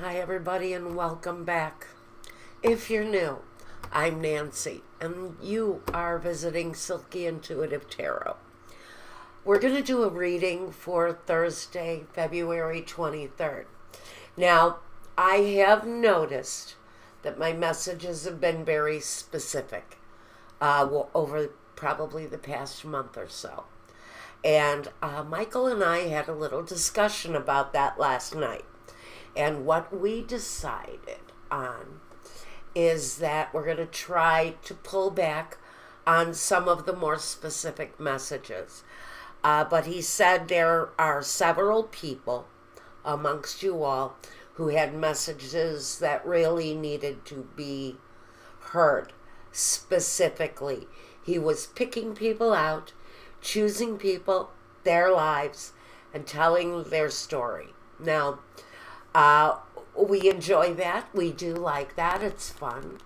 Hi, everybody, and welcome back. If you're new, I'm Nancy, and you are visiting Silky Intuitive Tarot. We're going to do a reading for Thursday, February 23rd. Now, I have noticed that my messages have been very specific over probably the past month or so. And Michael and I had a little discussion about that last night. And what we decided on is that we're going to try to pull back on some of the more specific messages. But he said there are several people amongst you all who had messages that really needed to be heard specifically. He was picking people out, choosing people, their lives, and telling their story. Now, we enjoy that. We do like that. It's fun.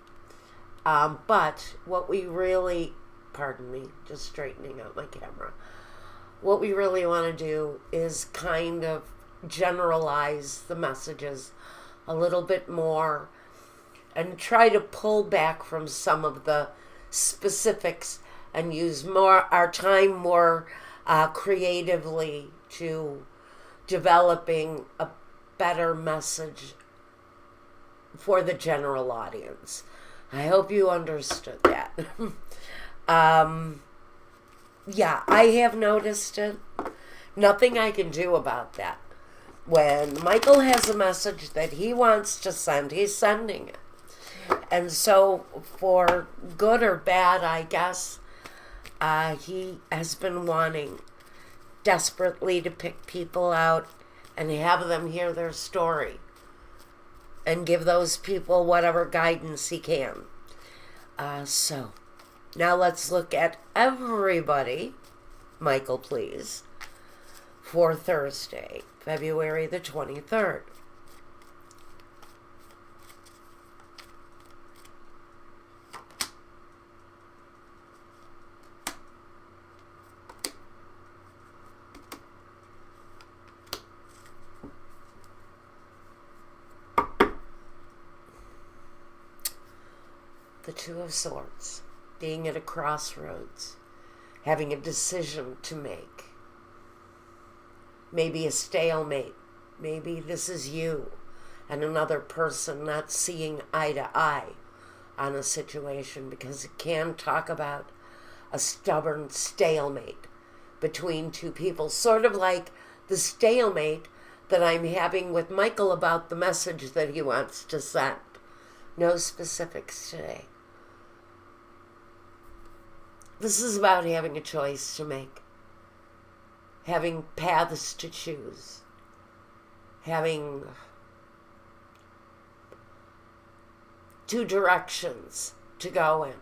But what we really, pardon me, just straightening out my camera. What we really want to do is kind of generalize the messages a little bit more and try to pull back from some of the specifics and use more our time more creatively to developing a better message for the general audience. I hope you understood that. Yeah, I have noticed it. Nothing I can do about that. When Michael has a message that he wants to send, he's sending it. And so, for good or bad, I guess, he has been wanting desperately to pick people out and have them hear their story and give those people whatever guidance he can. So, now let's look at everybody, Michael, please, for Thursday, February the 23rd. The Two of Swords, being at a crossroads, having a decision to make. Maybe a stalemate. Maybe this is you and another person not seeing eye to eye on a situation, because it can talk about a stubborn stalemate between two people, sort of like the stalemate that I'm having with Michael about the message that he wants to send. No specifics today. This is about having a choice to make, having paths to choose, having two directions to go in.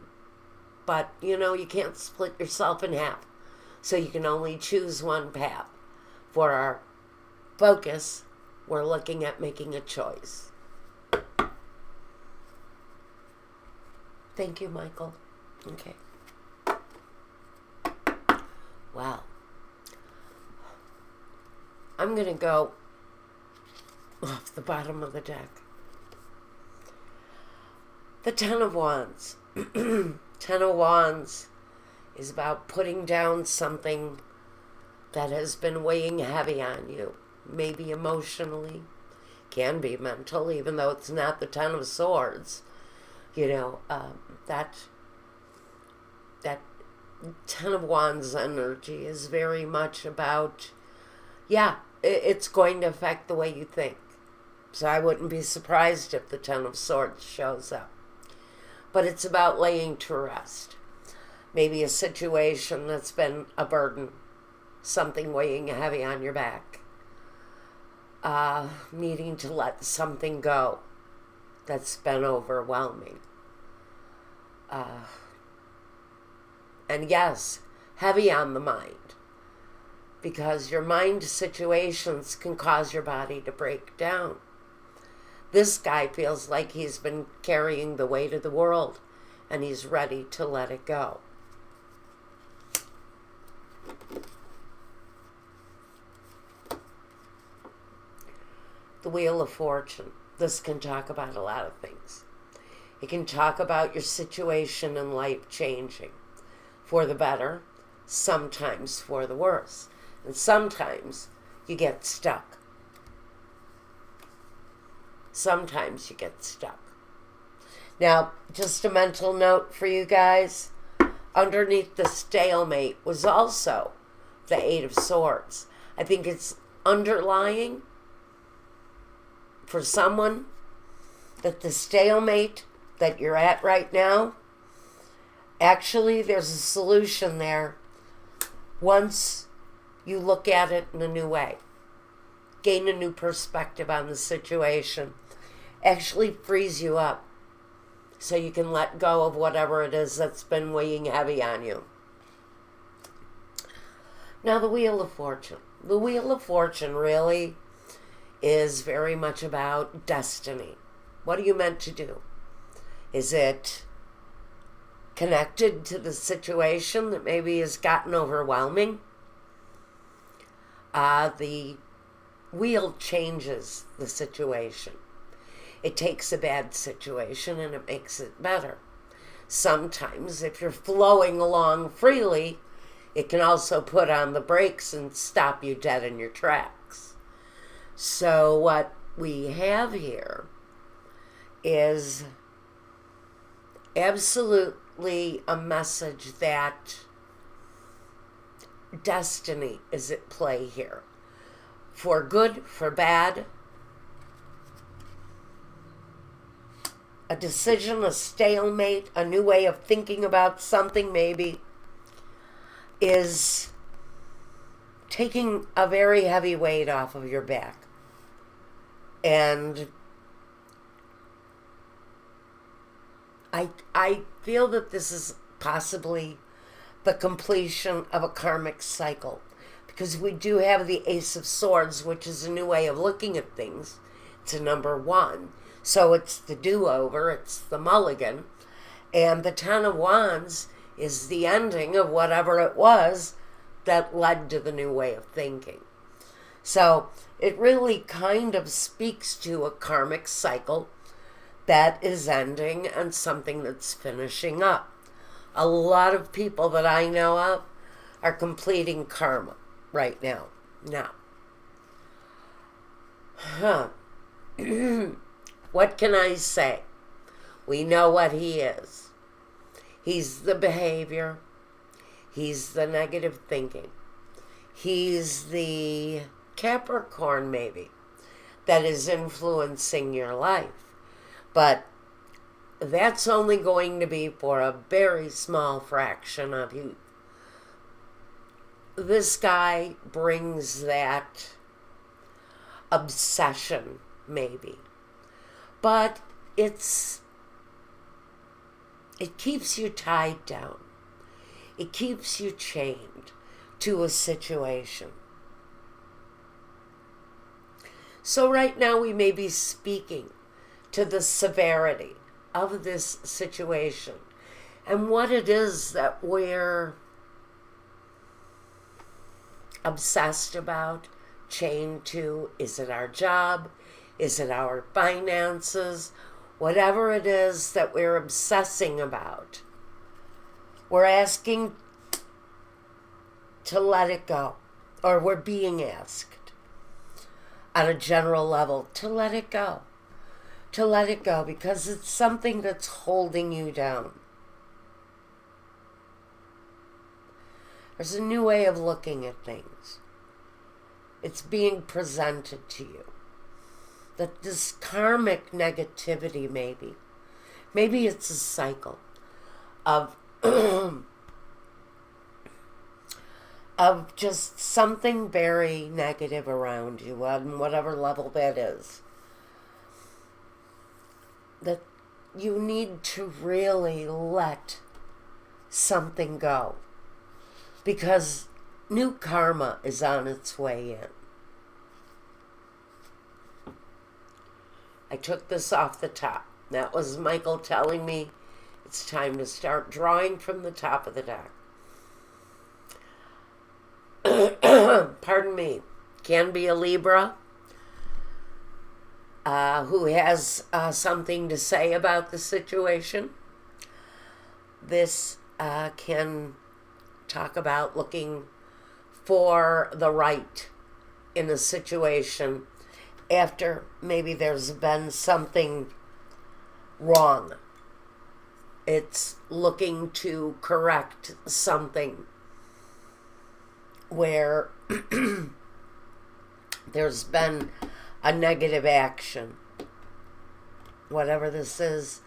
But, you can't split yourself in half, so you can only choose one path. For our focus, we're looking at making a choice. Thank you, Michael. Okay. Wow. I'm going to go off the bottom of the deck. The Ten of Wands. Ten of Wands is about putting down something that has been weighing heavy on you. Maybe emotionally, can be mental, even though it's not the Ten of Swords. That Ten of Wands energy is very much about, it's going to affect the way you think. So I wouldn't be surprised if the Ten of Swords shows up. But it's about laying to rest. Maybe a situation that's been a burden, something weighing heavy on your back. Needing to let something go that's been overwhelming. And yes, heavy on the mind, because your mind situations can cause your body to break down. This guy feels like he's been carrying the weight of the world, and he's ready to let it go. The Wheel of Fortune. this can talk about a lot of things. It can talk about your situation in life changing for the better, sometimes for the worse. And sometimes you get stuck. Sometimes you get stuck. Now, just a mental note for you guys. Underneath the stalemate was also the Eight of Swords. I think it's underlying for someone that the stalemate that you're at right now, actually there's a solution there once you look at it in a new way. Gain a new perspective on the situation. Actually frees you up so you can let go of whatever it is that's been weighing heavy on you. Now, the Wheel of Fortune. The Wheel of Fortune really is very much about destiny. What are you meant to do? Is it connected to the situation that maybe has gotten overwhelming? The wheel changes the situation. It takes a bad situation and it makes it better. Sometimes, if you're flowing along freely, it can also put on the brakes and stop you dead in your tracks. So what we have here is absolutely a message that destiny is at play here. For good, for bad, a decision, a stalemate, a new way of thinking about something maybe, is taking a very heavy weight off of your back. And I feel that this is possibly the completion of a karmic cycle, because we do have the Ace of Swords, which is a new way of looking at things. It's a number 1. So it's the do-over, it's the mulligan. And the Ten of Wands is the ending of whatever it was that led to the new way of thinking. So it really kind of speaks to a karmic cycle that is ending and something that's finishing up. A lot of people that I know of are completing karma right now. What can I say? We know what he is. He's the behavior. He's the negative thinking. He's the Capricorn, maybe, that is influencing your life. But that's only going to be for a very small fraction of you. This guy brings that obsession, maybe. But it keeps you tied down. It keeps you chained to a situation. So right now we may be speaking to the severity of this situation and what it is that we're obsessed about, chained to. Is it our job? Is it our finances? Whatever it is that we're obsessing about, we're asking to let it go, or we're being asked on a general level to let it go. To let it go because it's something that's holding you down. There's a new way of looking at things. It's being presented to you. That this karmic negativity maybe it's a cycle of of just something very negative around you on whatever level that is. That you need to really let something go. Because new karma is on its way in. I took this off the top. That was Michael telling me it's time to start drawing from the top of the deck. Pardon me. Can be a Libra. who has something to say about the situation. This can talk about looking for the right in a situation after maybe there's been something wrong. It's looking to correct something where there's been a negative action. Whatever this is,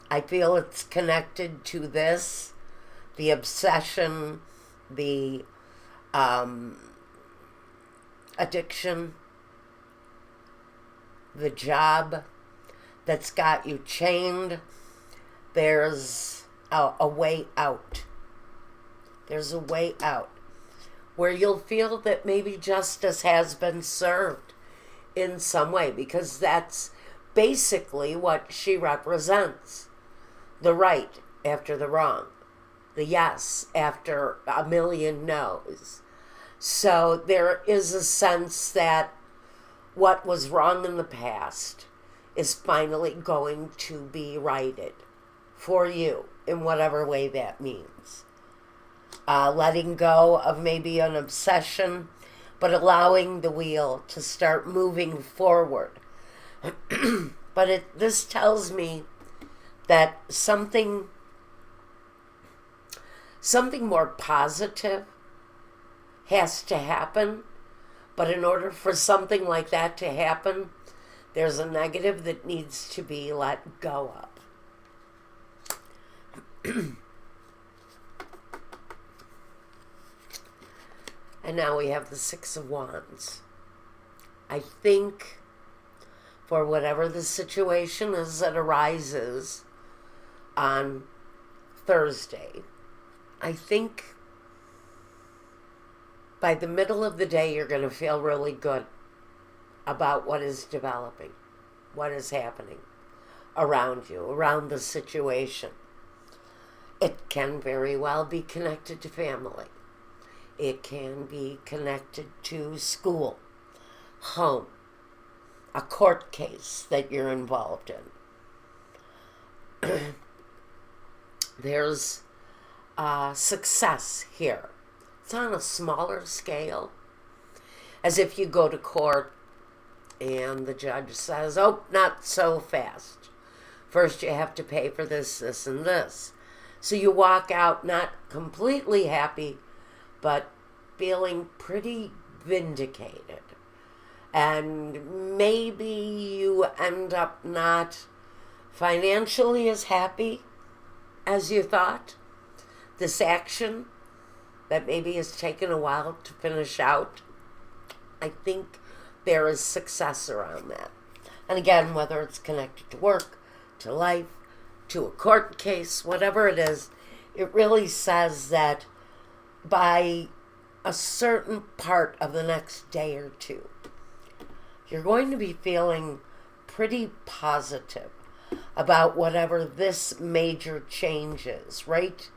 I feel it's connected to this, the obsession, the addiction, the job that's got you chained. There's a way out. There's a way out where you'll feel that maybe justice has been served in some way, because that's basically what she represents. The right after the wrong. The yes after a million no's. So there is a sense that what was wrong in the past is finally going to be righted for you in whatever way that means. Letting go of maybe an obsession, but allowing the wheel to start moving forward. But this tells me that something more positive has to happen. But in order for something like that to happen, there's a negative that needs to be let go of. And now we have the Six of Wands. I think for whatever the situation is that arises on Thursday, I think by the middle of the day you're going to feel really good about what is developing, what is happening around you, around the situation. It can very well be connected to family. It can be connected to school, home, a court case that you're involved in. There's success here. It's on a smaller scale, as if you go to court and the judge says, oh, not so fast. First you have to pay for this, this, and this. So you walk out not completely happy, but feeling pretty vindicated. And maybe you end up not financially as happy as you thought. This action that maybe has taken a while to finish out, I think there is success around that. And again, whether it's connected to work, to life, to a court case, whatever it is, it really says that by a certain part of the next day or two, you're going to be feeling pretty positive about whatever this major change is, right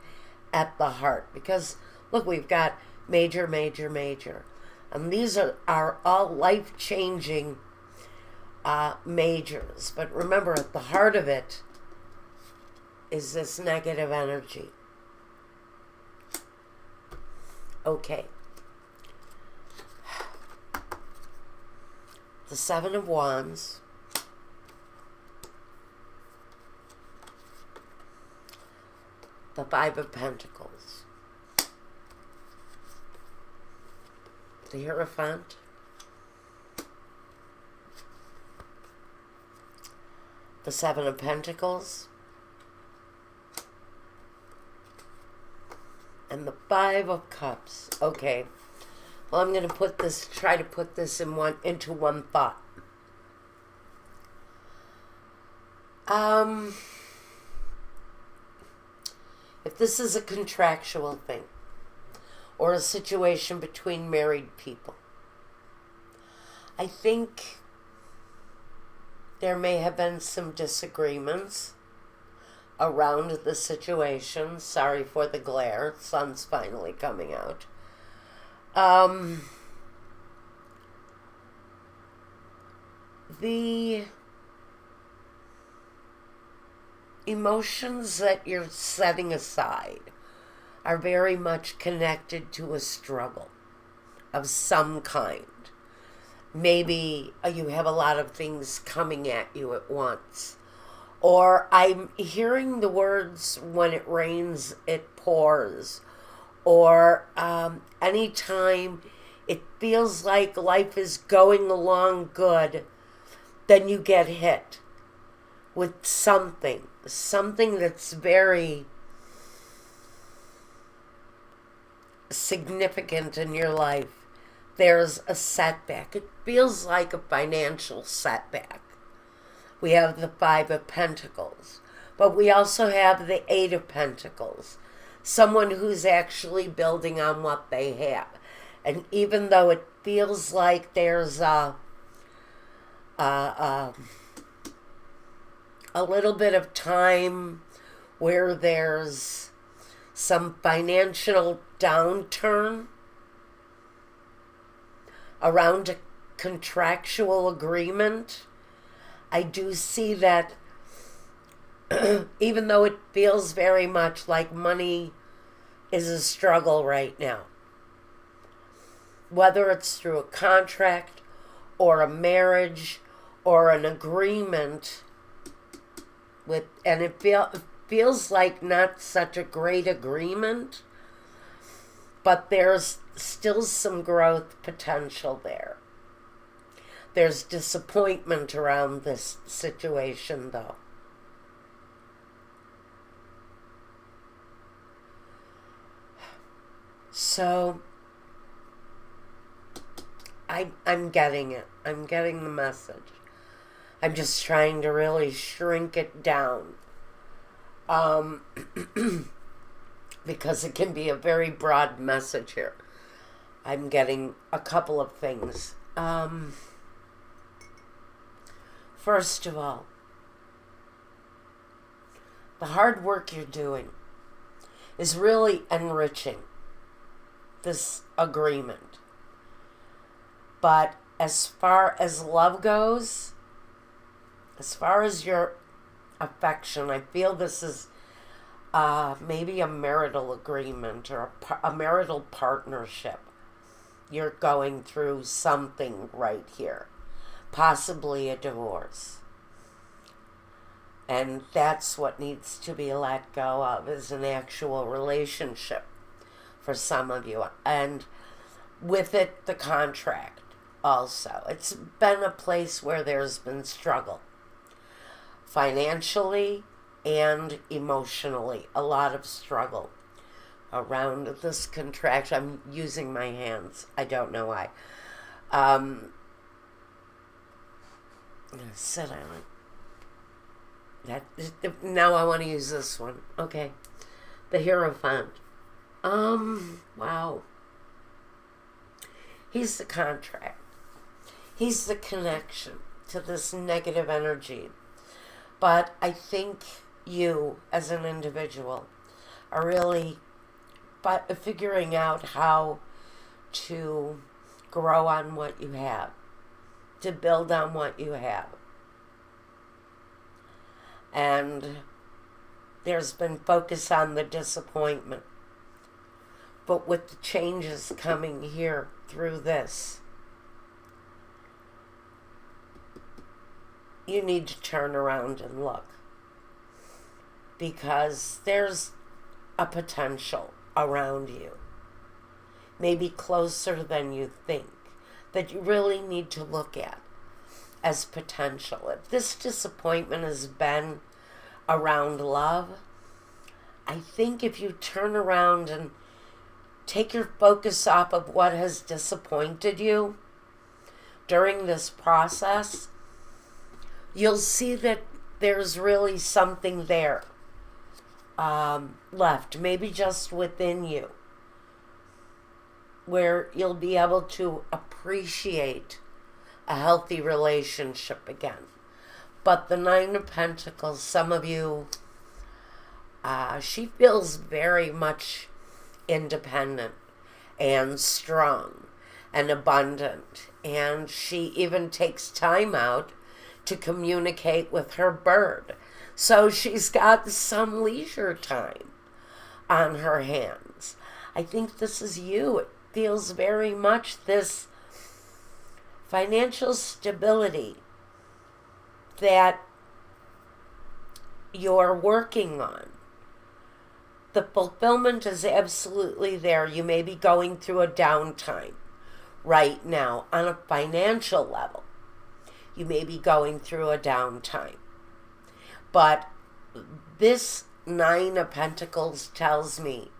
at the heart. Because, look, we've got major, major, major. And these are all life-changing majors. But remember, at the heart of it is this negative energy. Okay. The Seven of Wands. The Five of Pentacles. The Hierophant. The Seven of Pentacles. And the Five of Cups. Okay. Well, I'm going to try to put this into one thought. If this is a contractual thing, or a situation between married people, I think there may have been some disagreements around the situation. Sorry for the glare. Sun's finally coming out. the emotions that you're setting aside are very much connected to a struggle of some kind. Maybe you have a lot of things coming at you at once. Or I'm hearing the words, when it rains, it pours. Or anytime it feels like life is going along good, then you get hit with something that's very significant in your life. There's a setback. It feels like a financial setback. We have the Five of Pentacles, but we also have the Eight of Pentacles. Someone who's actually building on what they have. And even though it feels like there's a little bit of time where there's some financial downturn around a contractual agreement, I do see that even though it feels very much like money is a struggle right now, whether it's through a contract or a marriage or an agreement with, and it feels like not such a great agreement, but there's still some growth potential there. There's disappointment around this situation, though. So, I'm getting it. I'm getting the message. I'm just trying to really shrink it down. Because it can be a very broad message here. I'm getting a couple of things. First of all, the hard work you're doing is really enriching this agreement. But as far as love goes, as far as your affection, I feel this is maybe a marital agreement or a marital partnership. You're going through something right here, possibly a divorce. And that's what needs to be let go of, is an actual relationship for some of you. And with it, the contract also. It's been a place where there's been struggle. Financially and emotionally, a lot of struggle around this contract. I'm using my hands. I don't know why. Sit on it. Now I want to use this one. Okay. The Hierophant. Wow. He's the contract. He's the connection to this negative energy. But I think you, as an individual, are really figuring out how to grow on what you have, to build on what you have. And there's been focus on the disappointment. But with the changes coming here through this, you need to turn around and look. Because there's a potential around you, maybe closer than you think, that you really need to look at as potential. If this disappointment has been around love, I think if you turn around and take your focus off of what has disappointed you during this process, you'll see that there's really something there left, maybe just within you, where you'll be able to appreciate a healthy relationship again. But the Nine of Pentacles, some of you, she feels very much independent and strong and abundant. And she even takes time out to communicate with her bird. So she's got some leisure time on her hands. I think this is you. It feels very much this financial stability that you're working on. The fulfillment is absolutely there. You may be going through a downtime right now on a financial level. You may be going through a downtime. But this Nine of Pentacles tells me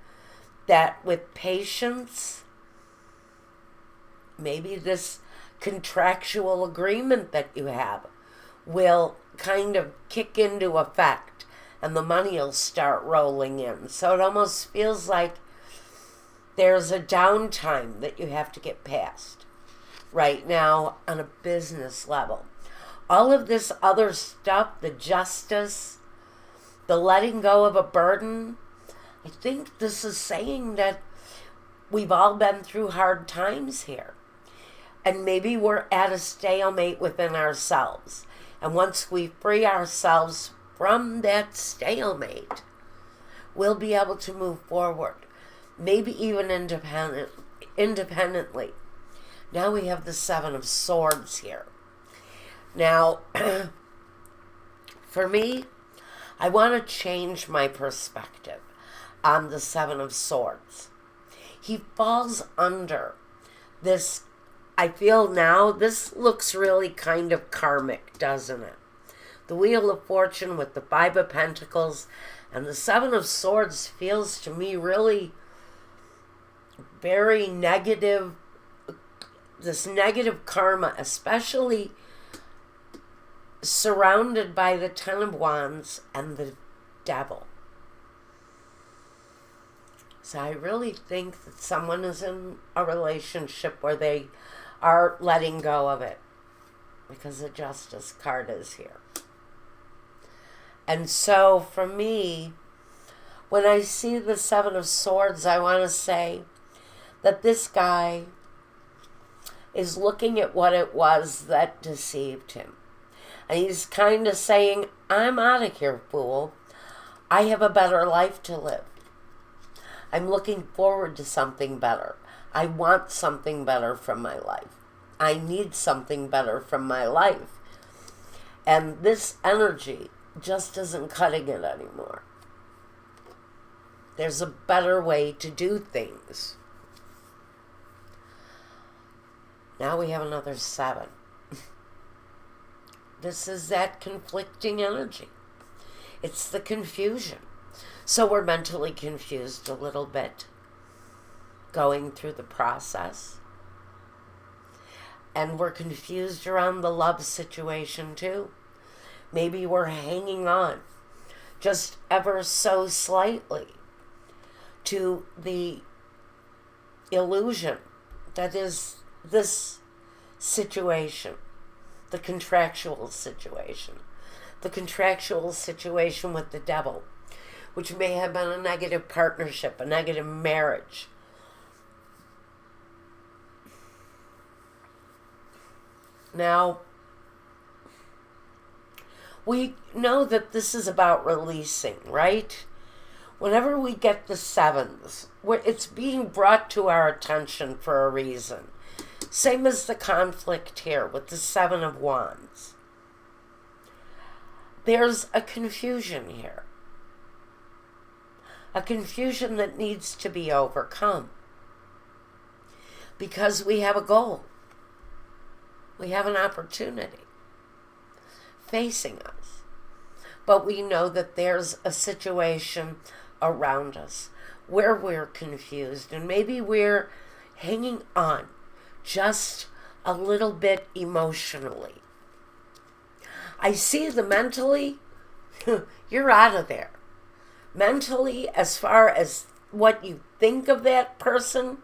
that with patience, maybe this contractual agreement that you have will kind of kick into effect and the money will start rolling in. So it almost feels like there's a downtime that you have to get past right now on a business level. All of this other stuff, the justice, the letting go of a burden, I think this is saying that we've all been through hard times here. And maybe we're at a stalemate within ourselves. And once we free ourselves from that stalemate, we'll be able to move forward. Maybe even independently. Now we have the Seven of Swords here. Now, for me, I want to change my perspective on the Seven of Swords. He falls under this. I feel now this looks really kind of karmic, doesn't it? The Wheel of Fortune with the Five of Pentacles and the Seven of Swords feels to me really very negative. This negative karma, especially surrounded by the Ten of Wands and the Devil. So I really think that someone is in a relationship where they are letting go of it because the Justice card is here. And so for me, when I see the Seven of Swords, I want to say that this guy is looking at what it was that deceived him. And he's kind of saying, I'm out of here, fool. I have a better life to live. I'm looking forward to something better. I want something better from my life. I need something better from my life. And this energy just isn't cutting it anymore. There's a better way to do things. Now we have another 7. This is that conflicting energy. It's the confusion. So we're mentally confused a little bit going through the process. And we're confused around the love situation too. Maybe we're hanging on just ever so slightly to the illusion that is this situation, the contractual situation with the Devil, which may have been a negative partnership, a negative marriage. Now, we know that this is about releasing, right? Whenever we get the 7s, it's being brought to our attention for a reason. Same as the conflict here with the 7 of Wands. There's a confusion here. A confusion that needs to be overcome. Because we have a goal. We have an opportunity facing us. But we know that there's a situation around us where we're confused. And maybe we're hanging on just a little bit emotionally. I see the mentally, you're out of there. Mentally, as far as what you think of that person,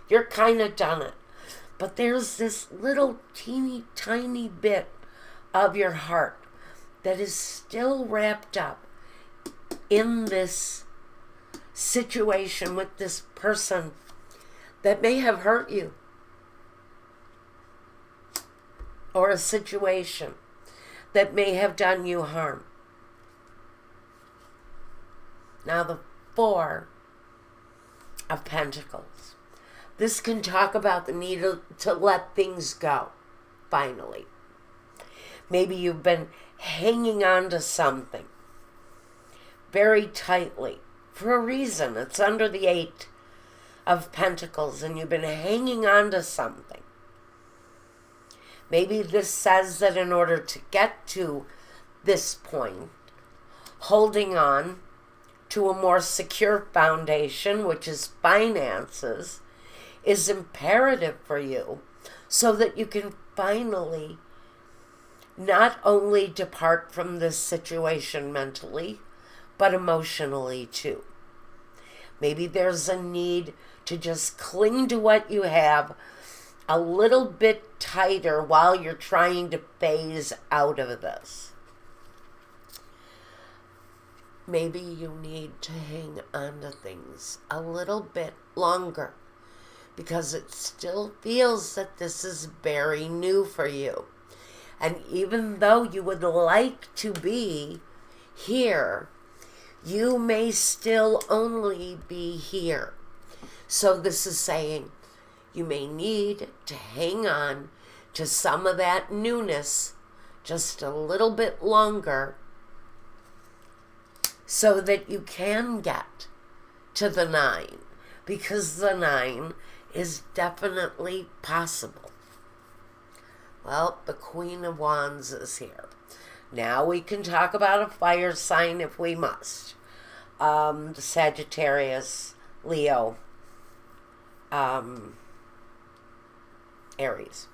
you're kind of done it. But there's this little teeny tiny bit of your heart that is still wrapped up in this situation with this person that may have hurt you, or a situation that may have done you harm. Now the Four of Pentacles. This can talk about the need to let things go, finally. Maybe you've been hanging on to something very tightly for a reason. It's under the Eight of Pentacles, and you've been hanging on to something. Maybe this says that in order to get to this point, holding on to a more secure foundation, which is finances, is imperative for you so that you can finally not only depart from this situation mentally, but emotionally too. Maybe there's a need to just cling to what you have a little bit tighter while you're trying to phase out of this. Maybe you need to hang on to things a little bit longer because it still feels that this is very new for you. And even though you would like to be here, you may still only be here. So this is saying you may need to hang on to some of that newness just a little bit longer so that you can get to the 9, because the 9 is definitely possible. Well, the Queen of Wands is here. Now we can talk about a fire sign if we must. Sagittarius, Leo, Aries.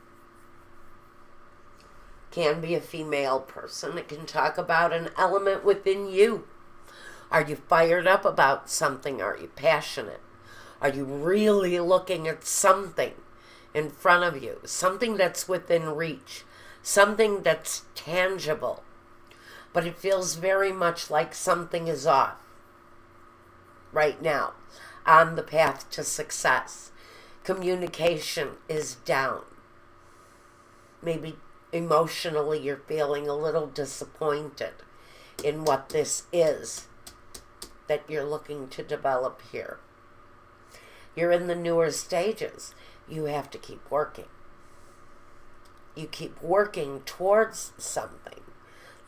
Can be a female person. It can talk about an element within you. Are you fired up about something? Are you passionate? Are you really looking at something in front of you? Something that's within reach. Something that's tangible. But it feels very much like something is off right now on the path to success. Communication is down. Maybe emotionally you're feeling a little disappointed in what this is that you're looking to develop here. You're in the newer stages. You have to keep working. You keep working towards something.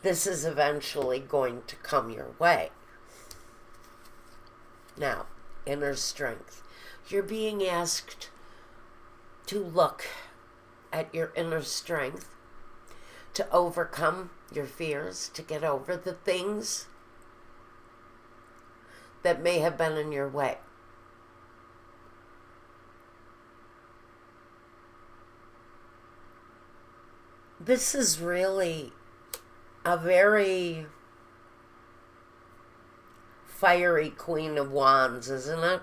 This is eventually going to come your way. Now, inner strength. You're being asked to look at your inner strength, to overcome your fears, to get over the things that may have been in your way. This is really a very fiery Queen of Wands, isn't it?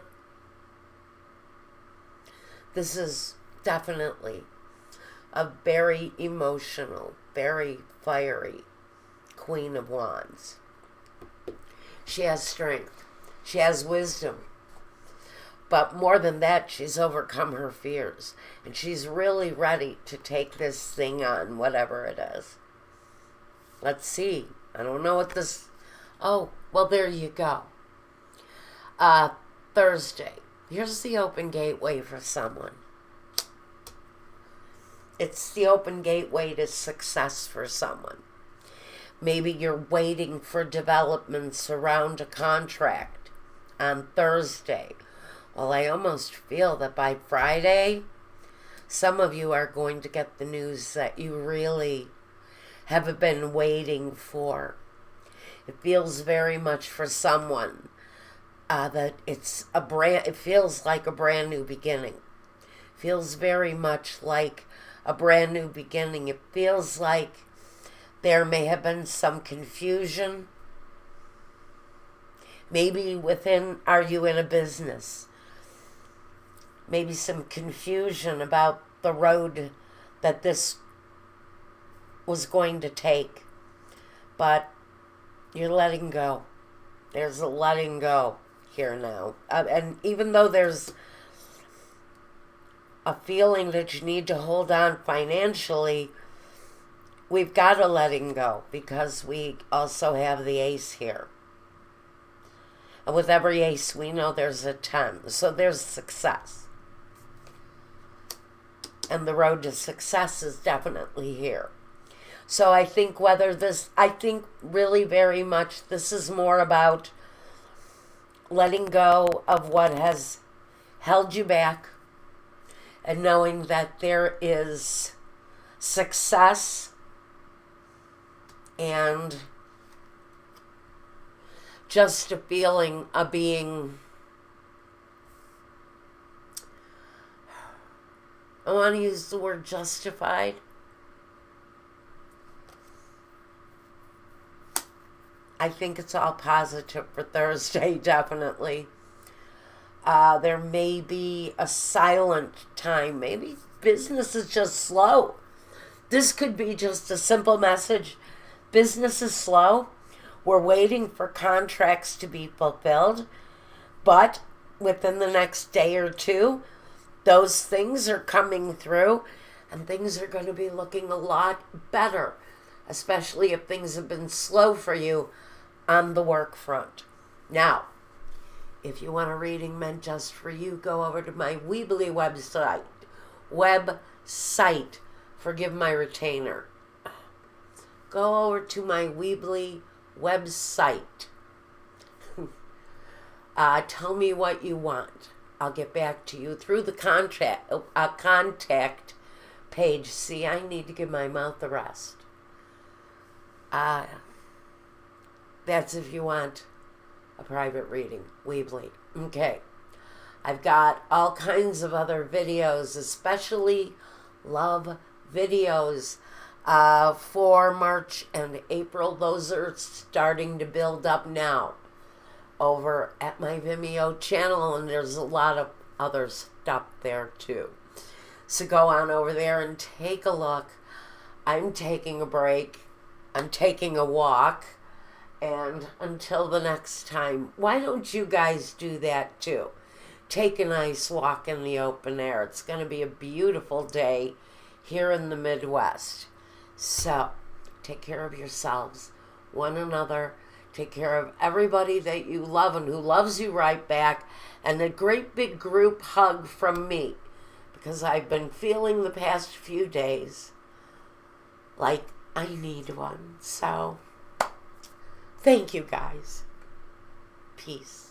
This is definitely a very emotional, very fiery Queen of Wands. She has strength. She has wisdom. But more than that, she's overcome her fears. And she's really ready to take this thing on, whatever it is. Let's see. I don't know what this... Oh, well, there you go. Thursday. Here's the open gateway for someone. It's the open gateway to success for someone. Maybe you're waiting for developments around a contract on Thursday. Well, I almost feel that by Friday, some of you are going to get the news that you really have been waiting for. It feels very much for someone that it feels like a brand new beginning. It feels very much like a brand new beginning. It feels like there may have been some confusion. Maybe are you in a business? Maybe some confusion about the road that this was going to take. But you're letting go. There's a letting go here now. And even though there's a feeling that you need to hold on financially, we've got a letting go because we also have the ace here. And with every ace, we know there's a 10. So there's success. And the road to success is definitely here. So I think really very much this is more about letting go of what has held you back and knowing that there is success and just a feeling of being, I want to use the word justified. I think it's all positive for Thursday, definitely. There may be a silent time. Maybe business is just slow. This could be just a simple message. Business is slow. We're waiting for contracts to be fulfilled. But within the next day or two, those things are coming through and things are going to be looking a lot better, especially if things have been slow for you on the work front. Now, if you want a reading meant just for you, go over to my Weebly website. Forgive my retainer. Go over to my Weebly website. Tell me what you want. I'll get back to you through the contact page. See, I need to give my mouth a rest. That's if you want a private reading, Weebly. Okay. I've got all kinds of other videos, especially love videos for March and April. Those are starting to build up now over at my Vimeo channel, and there's a lot of other stuff there too. So go on over there and take a look. I'm taking a break. I'm taking a walk. And until the next time, why don't you guys do that too? Take a nice walk in the open air. It's going to be a beautiful day here in the Midwest. So, take care of yourselves, one another. Take care of everybody that you love and who loves you right back. And a great big group hug from me, because I've been feeling the past few days like I need one. So, thank you guys. Peace.